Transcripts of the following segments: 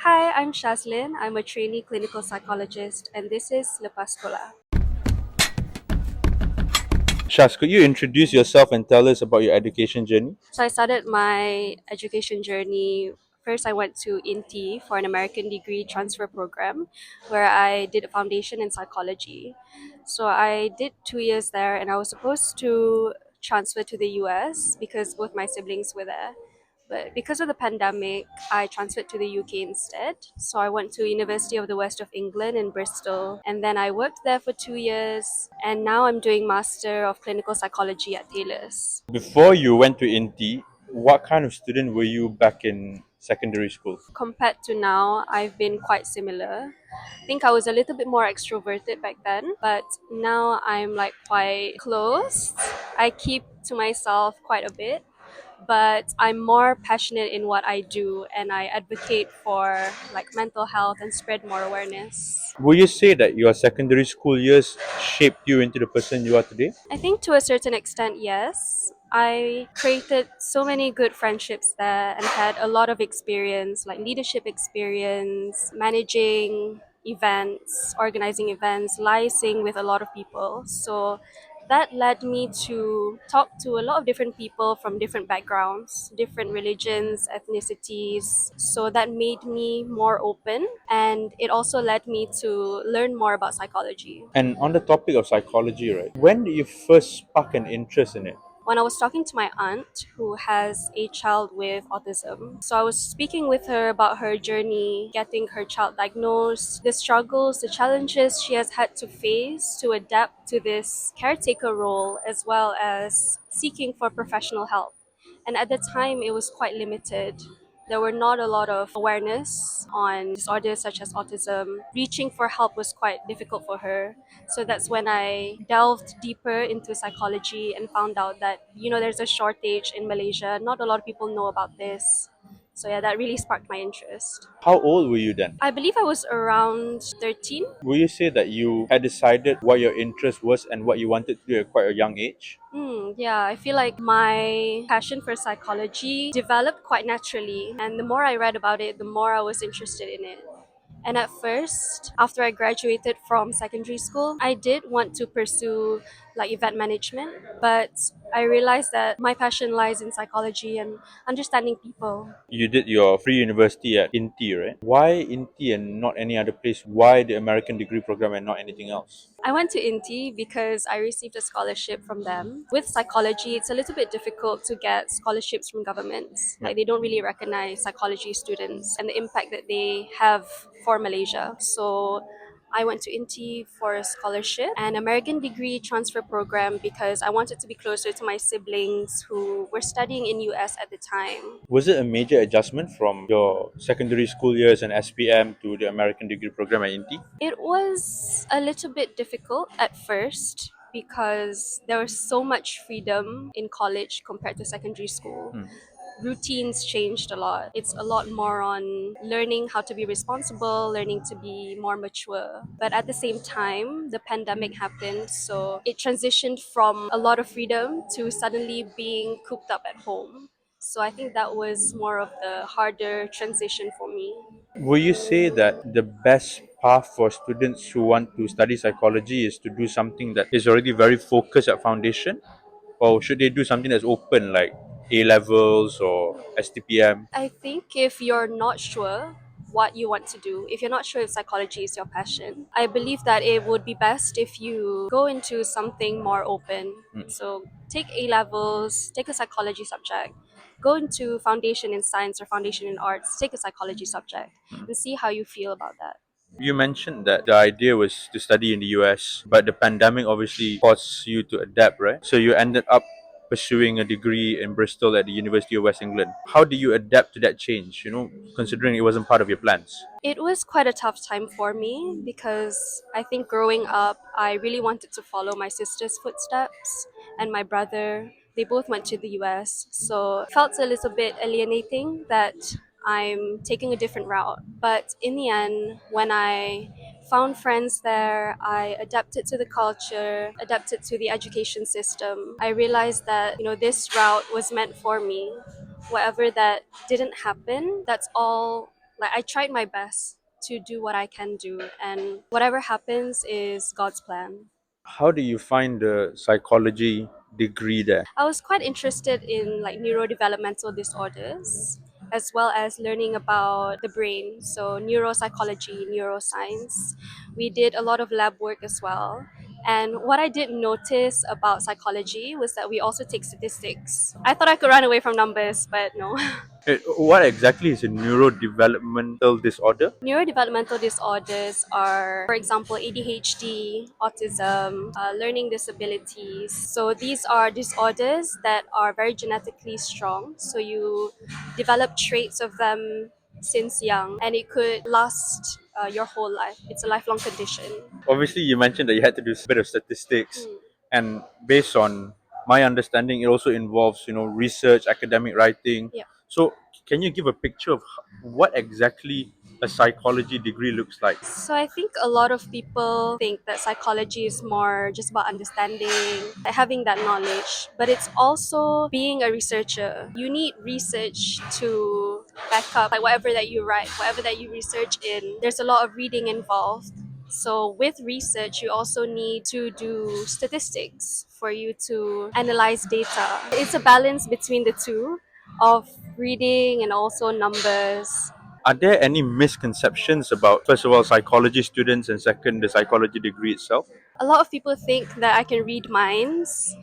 Hi, I'm Syazlyn. I'm a trainee clinical psychologist, and this is Lepas Sekolah. Shaz, could you introduce yourself and tell us about your education journey? So I started my education journey. First, I went to INTI for an American degree transfer program where I did a foundation in psychology. So I did 2 years there, and I was supposed to transfer to the US because both my siblings were there. But because of the pandemic, I transferred to the UK instead. So I went to University of the West of England in Bristol, and then I worked there for 2 years. And now I'm doing Master of Clinical Psychology at Taylor's. Before you went to INTI, what kind of student were you back in secondary school? Compared to now, I've been quite similar. I think I was a little bit more extroverted back then, but now I'm like quite closed. I keep to myself quite a bit, but I'm more passionate in what I do and I advocate for like mental health and spread more awareness. Will you say that your secondary school years shaped you into the person you are today? I think to a certain extent, yes. I created so many good friendships there and had a lot of experience, like leadership experience, managing events, organizing events, liaising with a lot of people. So that led me to talk to a lot of different people from different backgrounds, different religions, ethnicities. So that made me more open, and it also led me to learn more about psychology. And on the topic of psychology, right? When did you first spark an interest in it? When I was talking to my aunt who has a child with autism. So I was speaking with her about her journey getting her child diagnosed, the struggles, the challenges she has had to face to adapt to this caretaker role, as well as seeking for professional help. And at the time, it was quite limited. There were not a lot of awareness on disorders such as autism. Reaching for help was quite difficult for her. So that's when I delved deeper into psychology and found out that, there's a shortage in Malaysia. Not a lot of people know about this. So yeah, that really sparked my interest. How old were you then? I believe I was around 13. Will you say that you had decided what your interest was and what you wanted to do at quite a young age? Yeah, I feel like my passion for psychology developed quite naturally. And the more I read about it, the more I was interested in it. And at first, after I graduated from secondary school, I did want to pursue like event management, but I realized that my passion lies in psychology and understanding people. You did your pre-university at INTI, right? Why INTI and not any other place? Why the American degree program and not anything else? I went to INTI because I received a scholarship from them. With psychology, it's a little bit difficult to get scholarships from governments. Yeah. Like they don't really recognize psychology students and the impact that they have for Malaysia. So I went to INTI for a scholarship and American degree transfer program because I wanted to be closer to my siblings who were studying in US at the time. Was it a major adjustment from your secondary school years and SPM to the American degree program at INTI? It was a little bit difficult at first because there was so much freedom in college compared to secondary school. Hmm. Routines changed a lot. It's a lot more on learning how to be responsible, learning to be more mature. But at the same time, the pandemic happened, so it transitioned from a lot of freedom to suddenly being cooped up at home. So I think that was more of the harder transition for me. Will you say that the best path for students who want to study psychology is to do something that is already very focused at foundation? Or should they do something that's open like A levels or STPM? I think if you're not sure what you want to do, if you're not sure if psychology is your passion, I believe that it would be best if you go into something more open. So take A levels, take a psychology subject, go into foundation in science or foundation in arts, take a psychology subject, and see how you feel about that. You mentioned that the idea was to study in the US, but the pandemic obviously forced you to adapt, right? So you ended up pursuing a degree in Bristol at the University of West England. How do you adapt to that change, considering it wasn't part of your plans? It was quite a tough time for me because I think growing up, I really wanted to follow my sister's footsteps and my brother. They both went to the US, so it felt a little bit alienating that I'm taking a different route. But in the end, when I found friends there, I adapted to the culture, adapted to the education system. I realized that, this route was meant for me. Whatever that didn't happen, that's all Like I tried my best to do what I can do, and whatever happens is God's plan. How do you find the psychology degree there? I was quite interested in like neurodevelopmental disorders as well as learning about the brain, so neuropsychology, neuroscience. We did a lot of lab work as well. And what I did notice about psychology was that we also take statistics. I thought I could run away from numbers, but no. What exactly is a neurodevelopmental disorder? Neurodevelopmental disorders are, for example, ADHD, autism, learning disabilities. So these are disorders that are very genetically strong. So you develop traits of them since young, and it could last your whole life. It's a lifelong condition. Obviously, you mentioned that you had to do a bit of statistics, Hmm. and based on my understanding, it also involves research, academic writing. Yeah. So, can you give a picture of what exactly a psychology degree looks like? So I think a lot of people think that psychology is more just about understanding, having that knowledge, but it's also being a researcher. You need research to back up like whatever that you write, whatever that you research in. There's a lot of reading involved. So with research, you also need to do statistics for you to analyze data. It's a balance between the two of reading and also numbers. Are there any misconceptions about, first of all, psychology students, and second, the psychology degree itself? A lot of people think that I can read minds,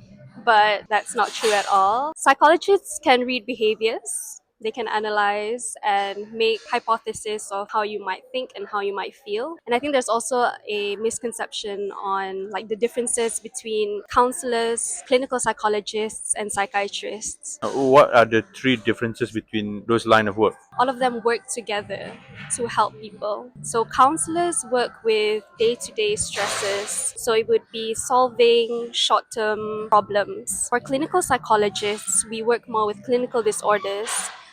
but that's not true at all. Psychologists can read behaviors. They can analyze and make hypotheses of how you might think and how you might feel. And I think there's also a misconception on like the differences between counselors, clinical psychologists, and psychiatrists. What are the three differences between those line of work? All of them work together to help people. So counselors work with day-to-day stresses. So it would be solving short-term problems. For clinical psychologists, we work more with clinical disorders.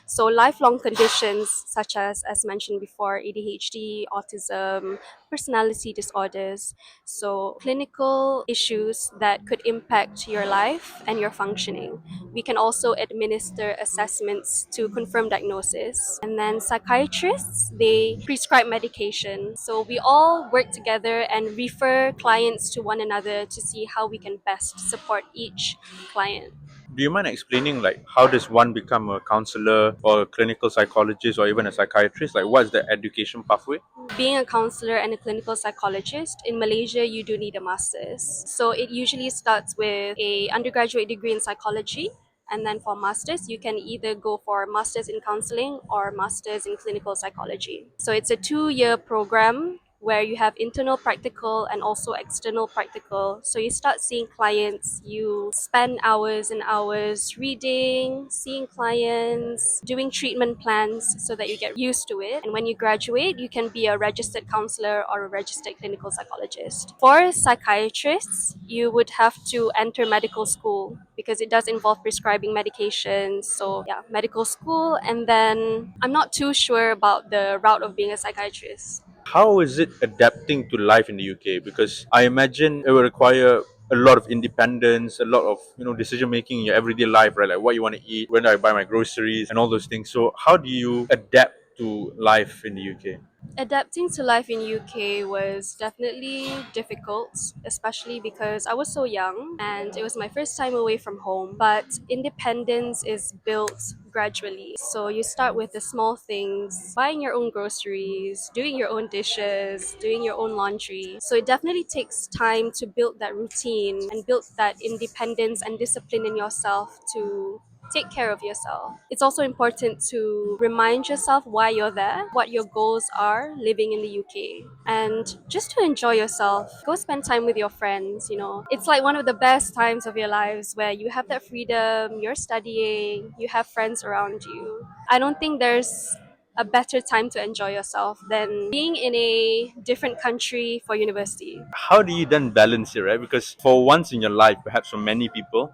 So lifelong conditions such as mentioned before, ADHD, autism, personality disorders. So clinical issues that could impact your life and your functioning. We can also administer assessments to confirm diagnosis. And then psychiatrists, they prescribe medication. So we all work together and refer clients to one another to see how we can best support each client. Do you mind explaining, like, how does one become a counselor or a clinical psychologist or even a psychiatrist? Like, what's the education pathway? Being a counselor and a clinical psychologist in Malaysia, you do need a master's. So it usually starts with a undergraduate degree in psychology, and then for masters you can either go for masters in counseling or masters in clinical psychology. So it's a 2-year program where you have internal practical and also external practical. So you start seeing clients, you spend hours and hours reading, seeing clients, doing treatment plans so that you get used to it. And when you graduate, you can be a registered counselor or a registered clinical psychologist. For psychiatrists, you would have to enter medical school because it does involve prescribing medications. So, yeah, medical school. And then I'm not too sure about the route of being a psychiatrist. How is it adapting to life in the UK? Because I imagine it will require a lot of independence, a lot of decision making in your everyday life, right? Like what you want to eat, when do I buy my groceries, and all those things. So how do you adapt to life in the UK? Adapting to life in UK was definitely difficult, especially because I was so young and it was my first time away from home. But independence is built gradually. So you start with the small things, buying your own groceries, doing your own dishes, doing your own laundry. So it definitely takes time to build that routine and build that independence and discipline in yourself to take care of yourself. It's also important to remind yourself why you're there, what your goals are living in the UK, and just to enjoy yourself. Go spend time with your friends, you know. It's like one of the best times of your lives where you have that freedom, you're studying, you have friends around you. I don't think there's a better time to enjoy yourself than being in a different country for university. How do you then balance it, right? Because for once in your life, perhaps for many people,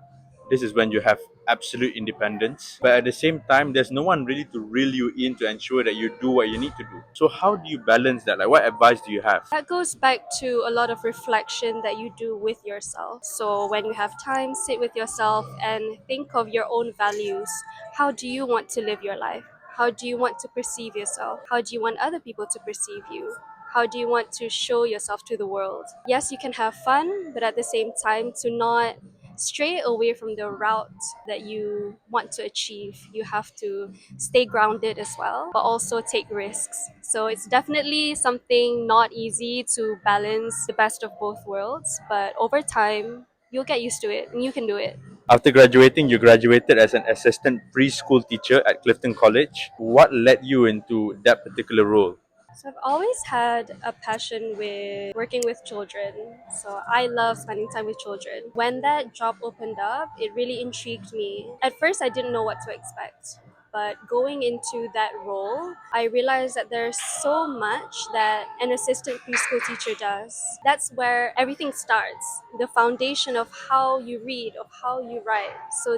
this is when you have absolute independence. But at the same time, there's no one really to reel you in to ensure that you do what you need to do. So how do you balance that? Like, what advice do you have? That goes back to a lot of reflection that you do with yourself. So, when you have time, sit with yourself and think of your own values. How do you want to live your life? How do you want to perceive yourself? How do you want other people to perceive you? How do you want to show yourself to the world? Yes, you can have fun, but at the same time, to not stray away from the route that you want to achieve. You have to stay grounded as well, but also take risks. So it's definitely something not easy to balance the best of both worlds, but over time, you'll get used to it and you can do it. After graduating, you graduated as an assistant preschool teacher at Clifton College. What led you into that particular role? So I've always had a passion with working with children. So I love spending time with children. When that job opened up, it really intrigued me. At first, I didn't know what to expect. But going into that role, I realized that there's so much that an assistant preschool teacher does. That's where everything starts. The foundation of how you read, of how you write. So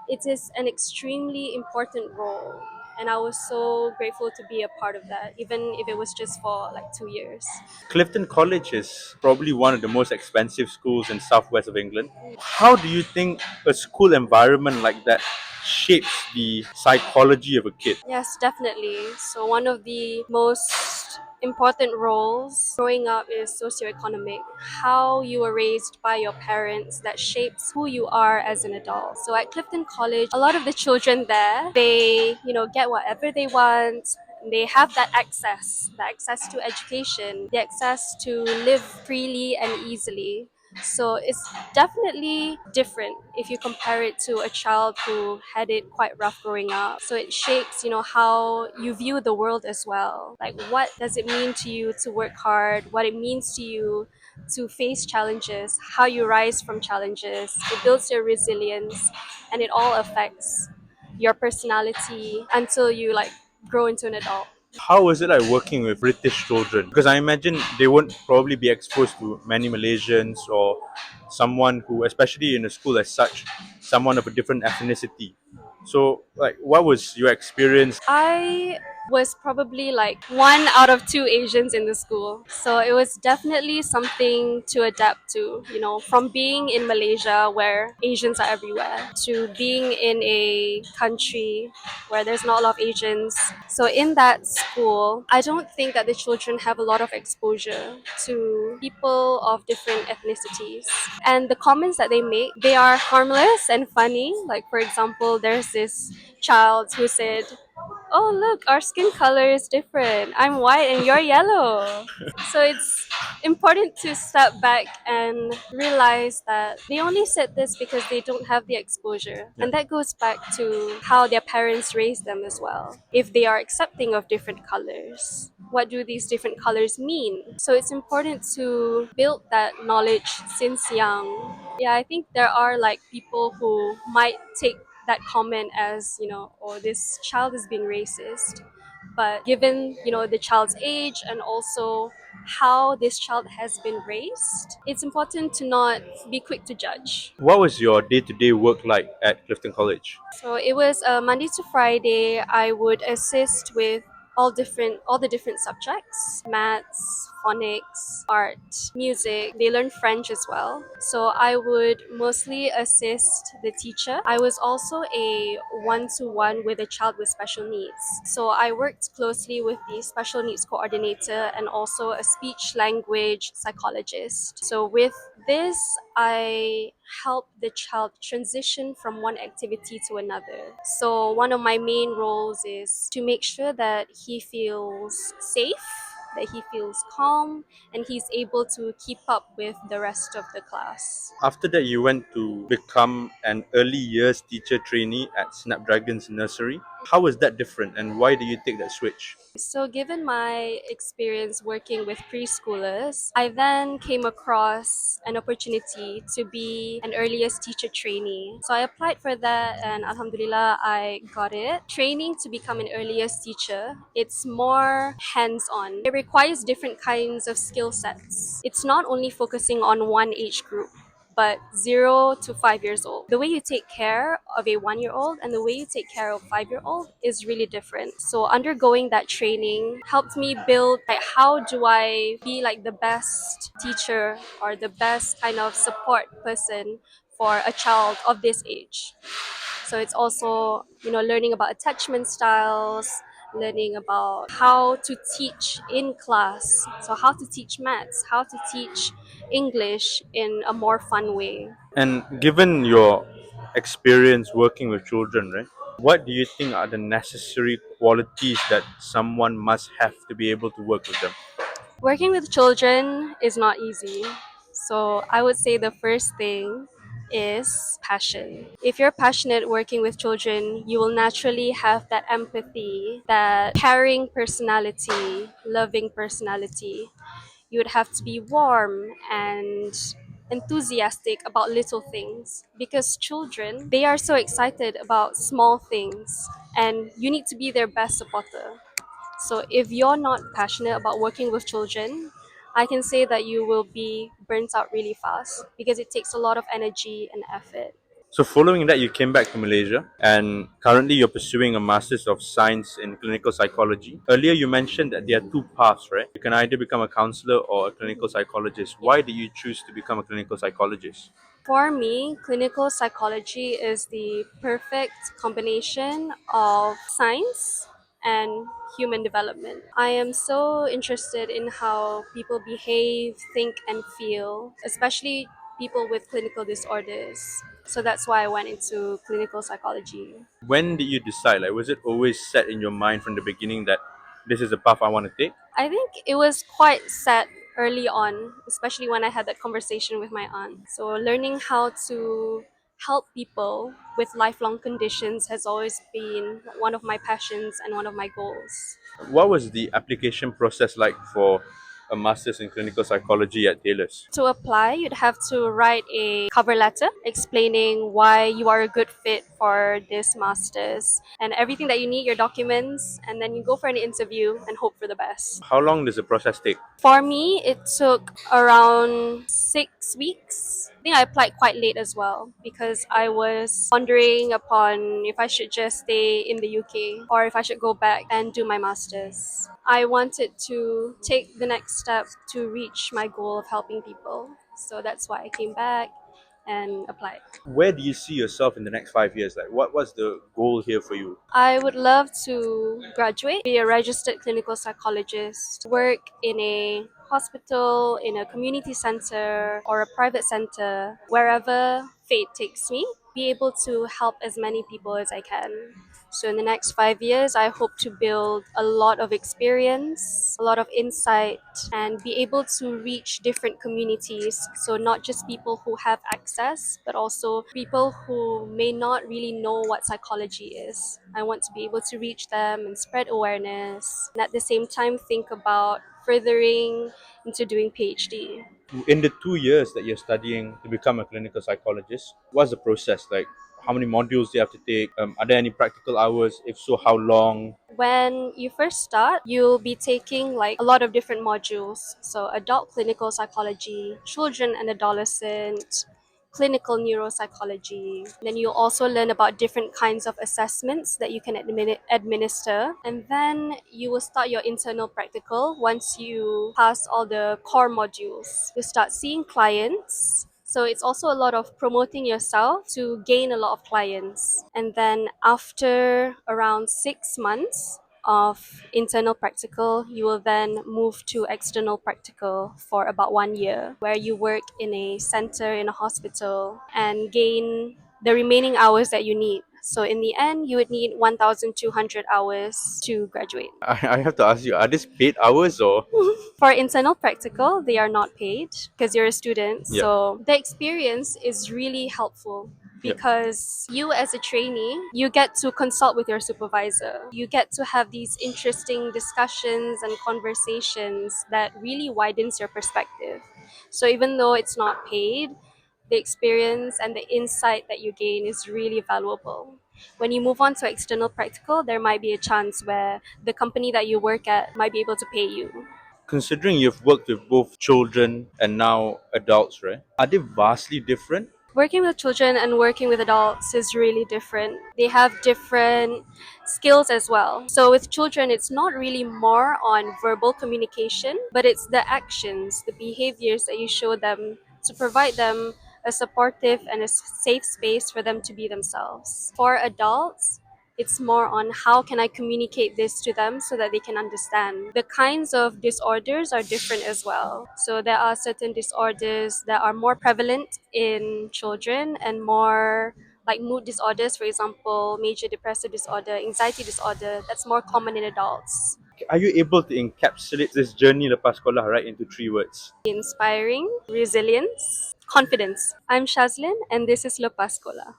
it is an extremely important role, and I was so grateful to be a part of that, even if it was just for like 2 years. Clifton College is probably one of the most expensive schools in southwest of England. How do you think a school environment like that shapes the psychology of a kid? Yes, definitely. So one of the most important roles growing up is socioeconomic. How you were raised by your parents that shapes who you are as an adult. So at Clifton College, a lot of the children there, they, get whatever they want. They have that access, the access to education, the access to live freely and easily. So it's definitely different if you compare it to a child who had it quite rough growing up. So it shapes, how you view the world as well. Like, what does it mean to you to work hard? What it means to you to face challenges, how you rise from challenges. It builds your resilience, and it all affects your personality until you grow into an adult. How was it like working with British children? Because I imagine they won't probably be exposed to many Malaysians or someone who, especially in a school as such, someone of a different ethnicity. So, like, what was your experience? I was probably like one out of two Asians in the school. So it was definitely something to adapt to, from being in Malaysia where Asians are everywhere to being in a country where there's not a lot of Asians. So in that school, I don't think that the children have a lot of exposure to people of different ethnicities. And the comments that they make, they are harmless and funny. Like, for example, there's this child who said, "Oh, look, our skin color is different. I'm white and you're yellow." So it's important to step back and realize that they only said this because they don't have the exposure. Yeah. And that goes back to how their parents raised them as well. If they are accepting of different colors, what do these different colors mean? So it's important to build that knowledge since young. Yeah, I think there are people who might take that comment as, oh, this child is being racist. But given, the child's age and also how this child has been raised, it's important to not be quick to judge. What was your day to day work like at Clifton College? So it was Monday to Friday. I would assist with all the different subjects: maths, phonics, art, music. They learn French as well. So I would mostly assist the teacher. I was also a one-to-one with a child with special needs. So I worked closely with the special needs coordinator and also a speech language psychologist. So with this, I help the child transition from one activity to another. So, one of my main roles is to make sure that he feels safe, that he feels calm, and he's able to keep up with the rest of the class. After that, you went to become an early years teacher trainee at Snapdragon's Nursery. How was that different, and why did you take that switch? So, given my experience working with preschoolers, I then came across an opportunity to be an earliest teacher trainee. So, I applied for that, and Alhamdulillah, I got it. Training to become an earliest teacher, it's more hands on. It requires different kinds of skill sets. It's not only focusing on one age group, but 0 to 5 years old. The way you take care of a 1 year old and the way you take care of 5 year old is really different. So undergoing that training helped me build how do I be the best teacher or the best kind of support person for a child of this age. So it's also, learning about attachment styles, learning about how to teach in class. So how to teach maths, how to teach English in a more fun way. And given your experience working with children, right, what do you think are the necessary qualities that someone must have to be able to work with them? Working with children is not easy. So I would say the first thing is passion. If you're passionate working with children, you will naturally have that empathy, that caring personality, loving personality. You would have to be warm and enthusiastic about little things because children, they are so excited about small things and you need to be their best supporter. So if you're not passionate about working with children, I can say that you will be burnt out really fast because it takes a lot of energy and effort. So, following that, you came back to Malaysia, and currently you're pursuing a Master's of Science in Clinical Psychology. Earlier, you mentioned that there are two paths, right? You can either become a counselor or a clinical psychologist. Why did you choose to become a clinical psychologist? For me, clinical psychology is the perfect combination of science and human development. I am so interested in how people behave, think, and feel, especially people with clinical disorders. So that's why I went into clinical psychology. When did you decide? Like, was it always set in your mind from the beginning that this is the path I want to take? I think it was quite set early on, especially when I had that conversation with my aunt. So, learning how to help people with lifelong conditions has always been one of my passions and one of my goals. What was the application process like for a Master's in Clinical Psychology at Taylor's? To apply, you'd have to write a cover letter explaining why you are a good fit for this master's and everything that you need, your documents, and then you go for an interview and hope for the best. How long does the process take? For me, it took around 6 weeks. I think I applied quite late as well because I was pondering upon if I should just stay in the UK or if I should go back and do my master's. I wanted to take the next step to reach my goal of helping people. So that's why I came back and applied. Where do you see yourself in the next 5 years? Like, what's the goal here for you? I would love to graduate, be a registered clinical psychologist, work in a hospital, in a community center, or a private center, wherever fate takes me, be able to help as many people as I can. So, in the next 5 years, I hope to build a lot of experience, a lot of insight, and be able to reach different communities. So, not just people who have access, but also people who may not really know what psychology is. I want to be able to reach them and spread awareness, and at the same time, think about furthering into doing PhD. In the 2 years that you're studying to become a clinical psychologist, what's the process like? How many modules do you have to take? Are there any practical hours? If so, how long? When you first start, you'll be taking like a lot of different modules. So, adult clinical psychology, children and adolescent, clinical neuropsychology. Then you'll also learn about different kinds of assessments that you can administer. And then you will start your internal practical once you pass all the core modules. You start seeing clients. So it's also a lot of promoting yourself to gain a lot of clients. And then after around 6 months of internal practical, you will then move to external practical for about 1 year, where you work in a center, in a hospital, and gain the remaining hours that you need. So in the end, you would need 1,200 hours to graduate. I have to ask you, are these paid hours or? For internal practical, they are not paid because you're a student. Yeah, So the experience is really helpful yeah. because you as a trainee, you get to consult with your supervisor. You get to have these interesting discussions and conversations that really widens your perspective. So even though it's not paid, the experience and the insight that you gain is really valuable. When you move on to external practical, there might be a chance where the company that you work at might be able to pay you. Considering you've worked with both children and now adults, right? Are they vastly different? Working with children and working with adults is really different. They have different skills as well. So with children, it's not really more on verbal communication, but it's the actions, the behaviors that you show them to provide them a supportive and a safe space for them to be themselves. For adults, it's more on how can I communicate this to them so that they can understand. The kinds of disorders are different as well. So there are certain disorders that are more prevalent in children and more like mood disorders, for example, major depressive disorder, anxiety disorder, that's more common in adults. Are you able to encapsulate this journey lepas sekolah right into 3 words? Inspiring, resilience, confidence. I'm Syazlyn and this is Lepas Sekolah.